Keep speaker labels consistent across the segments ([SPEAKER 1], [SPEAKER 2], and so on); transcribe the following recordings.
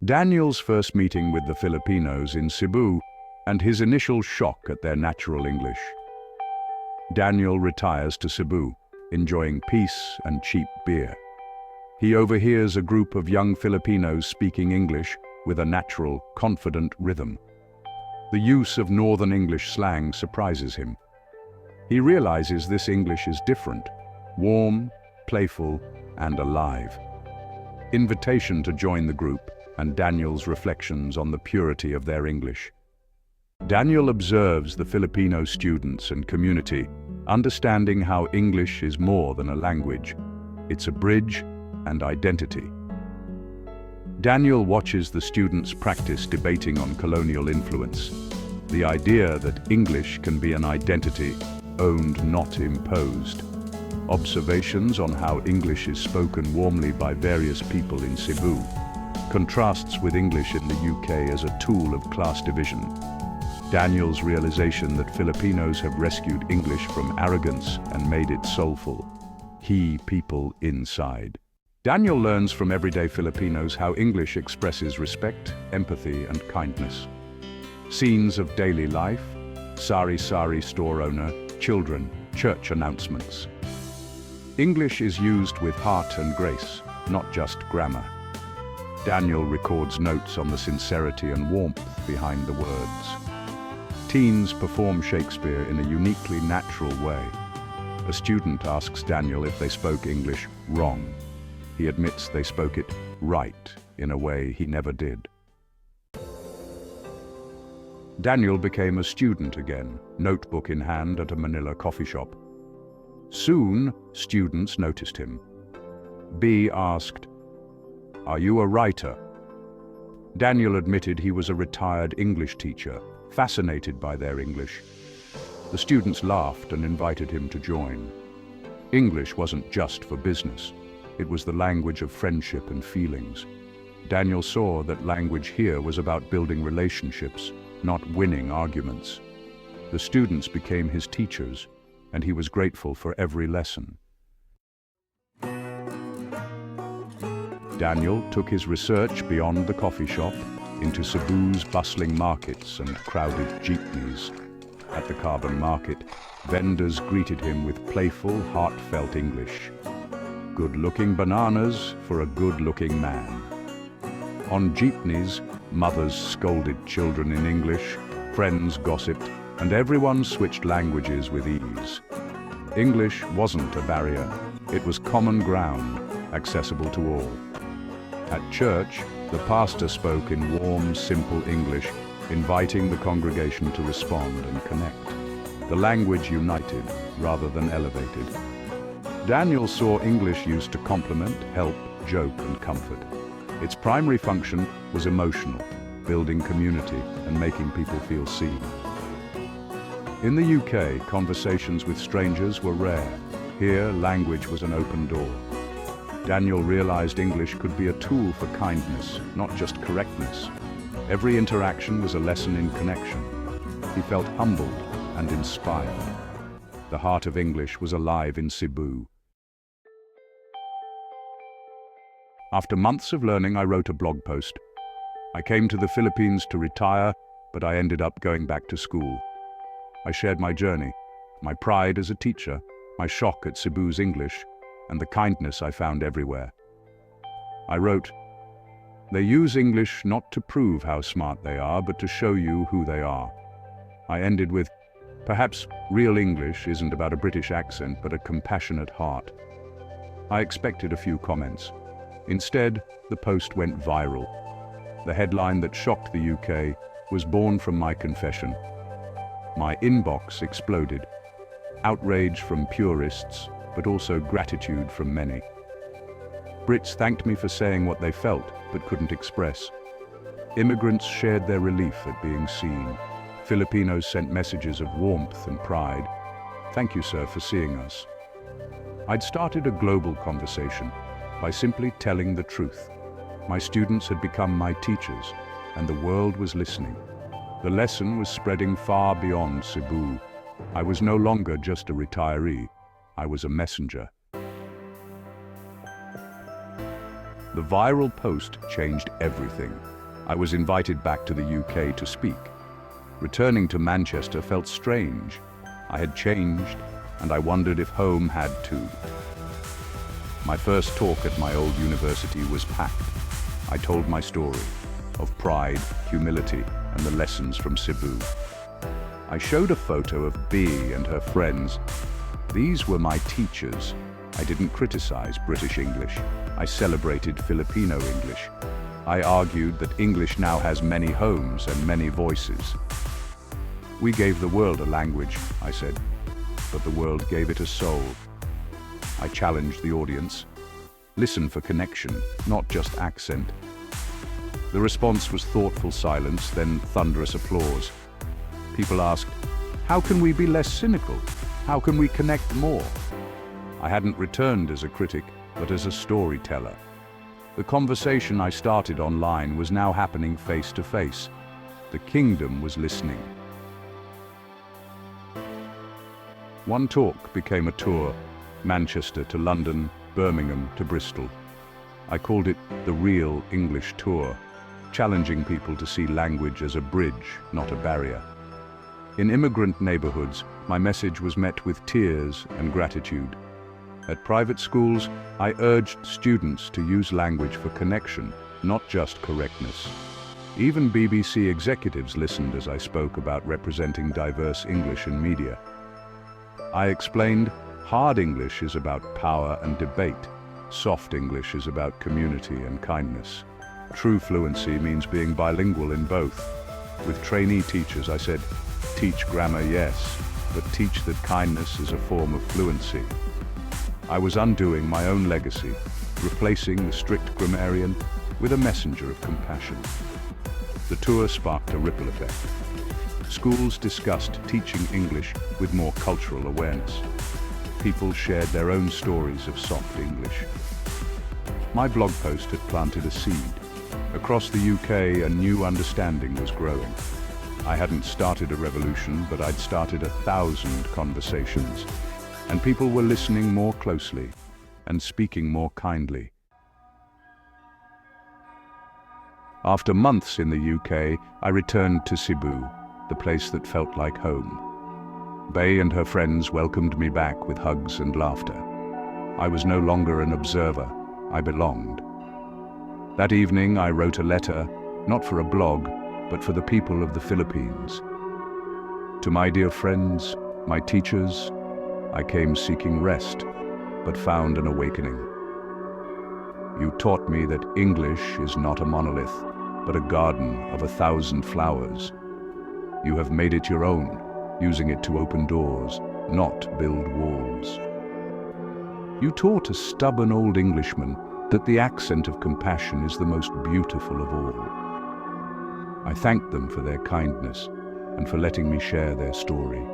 [SPEAKER 1] Daniel's first meeting with the Filipinos in Cebu and his initial shock at their natural English. Daniel retires to Cebu, enjoying peace and cheap beer. He overhears a group of young Filipinos speaking English with a natural, confident rhythm. The use of Northern English slang surprises him. He realizes this English is different, warm, playful, and alive. Invitation to join the group and Daniel's reflections on the purity of their English. Daniel observes the Filipino students and community, understanding how English is more than a language. It's a bridge and identity. Daniel watches the students practice debating on colonial influence, the idea that English can be an identity, owned, not imposed. Observations on how English is spoken warmly by various people in Cebu contrasts with English in the UK as a tool of class division. Daniel's realization that Filipinos have rescued English from arrogance and made it soulful. People inside. Daniel learns from everyday Filipinos how English expresses respect, empathy, and kindness. Scenes of daily life, sari-sari store owner, children, church announcements. English is used with heart and grace, not just grammar. Daniel records notes on the sincerity and warmth behind the words. Teens perform Shakespeare in a uniquely natural way. A student asks Daniel if they spoke English wrong. He admits they spoke it right in a way he never did. Daniel became a student again, notebook in hand at a Manila coffee shop. Soon, students noticed him. B asked, "Are you a writer?" Daniel admitted he was a retired English teacher, fascinated by their English. The students laughed and invited him to join. English wasn't just for business. It was the language of friendship and feelings. Daniel saw that language here was about building relationships, not winning arguments. The students became his teachers, and he was grateful for every lesson. Daniel took his research beyond the coffee shop into Cebu's bustling markets and crowded jeepneys. At the carbon market, vendors greeted him with playful, heartfelt English. Good-looking bananas for a good-looking man. On jeepneys, mothers scolded children in English, friends gossiped, and everyone switched languages with ease. English wasn't a barrier. It was common ground, accessible to all. At church, the pastor spoke in warm, simple English, inviting the congregation to respond and connect. The language united rather than elevated. Daniel saw English used to compliment, help, joke, and comfort. Its primary function was emotional, building community and making people feel seen. In the UK, conversations with strangers were rare. Here, language was an open door. Daniel realized English could be a tool for kindness, not just correctness. Every interaction was a lesson in connection. He felt humbled and inspired. The heart of English was alive in Cebu. After months of learning, I wrote a blog post. I came to the Philippines to retire, but I ended up going back to school. I shared my journey, my pride as a teacher, my shock at Cebu's English, and the kindness I found everywhere. I wrote, "They use English not to prove how smart they are, but to show you who they are." I ended with, "Perhaps real English isn't about a British accent, but a compassionate heart." I expected a few comments. Instead, the post went viral. The headline that shocked the UK was born from my confession. My inbox exploded. Outrage from purists, but also gratitude from many. Brits thanked me for saying what they felt, but couldn't express. Immigrants shared their relief at being seen. Filipinos sent messages of warmth and pride. "Thank you, sir, for seeing us." I'd started a global conversation by simply telling the truth. My students had become my teachers, and the world was listening. The lesson was spreading far beyond Cebu. I was no longer just a retiree. I was a messenger. The viral post changed everything. I was invited back to the UK to speak. Returning to Manchester felt strange. I had changed, and I wondered if home had too. My first talk at my old university was packed. I told my story of pride, humility, and the lessons from Cebu. I showed a photo of Bea and her friends. These were my teachers. I didn't criticize British English. I celebrated Filipino English. I argued that English now has many homes and many voices. We gave the world a language, I said, but the world gave it a soul. I challenged the audience. Listen for connection, not just accent. The response was thoughtful silence, then thunderous applause. People asked, how can we be less cynical? How can we connect more? I hadn't returned as a critic, but as a storyteller. The conversation I started online was now happening face to face. The kingdom was listening. One talk became a tour, Manchester to London, Birmingham to Bristol. I called it the Real English Tour, challenging people to see language as a bridge, not a barrier. In immigrant neighborhoods, my message was met with tears and gratitude. At private schools, I urged students to use language for connection, not just correctness. Even BBC executives listened as I spoke about representing diverse English in media. I explained, hard English is about power and debate. Soft English is about community and kindness. True fluency means being bilingual in both. With trainee teachers, I said, teach grammar, yes, but teach that kindness is a form of fluency. I was undoing my own legacy, replacing the strict grammarian with a messenger of compassion. The tour sparked a ripple effect. Schools discussed teaching English with more cultural awareness. People shared their own stories of soft English. My blog post had planted a seed. Across the UK, a new understanding was growing. I hadn't started a revolution, but I'd started 1,000 conversations. And people were listening more closely and speaking more kindly. After months in the UK, I returned to Cebu, the place that felt like home. Bea and her friends welcomed me back with hugs and laughter. I was no longer an observer, I belonged. That evening I wrote a letter, not for a blog, but for the people of the Philippines. To my dear friends, my teachers, I came seeking rest, but found an awakening. You taught me that English is not a monolith, but a garden of 1,000 flowers. You have made it your own, using it to open doors, not build walls. You taught a stubborn old Englishman that the accent of compassion is the most beautiful of all. I thanked them for their kindness and for letting me share their story.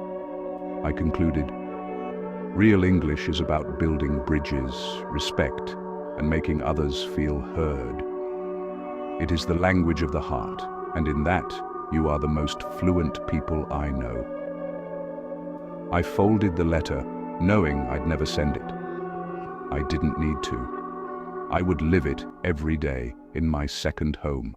[SPEAKER 1] I concluded, real English is about building bridges, respect, and making others feel heard. It is the language of the heart, and in that, you are the most fluent people I know. I folded the letter, knowing I'd never send it. I didn't need to. I would live it every day in my second home.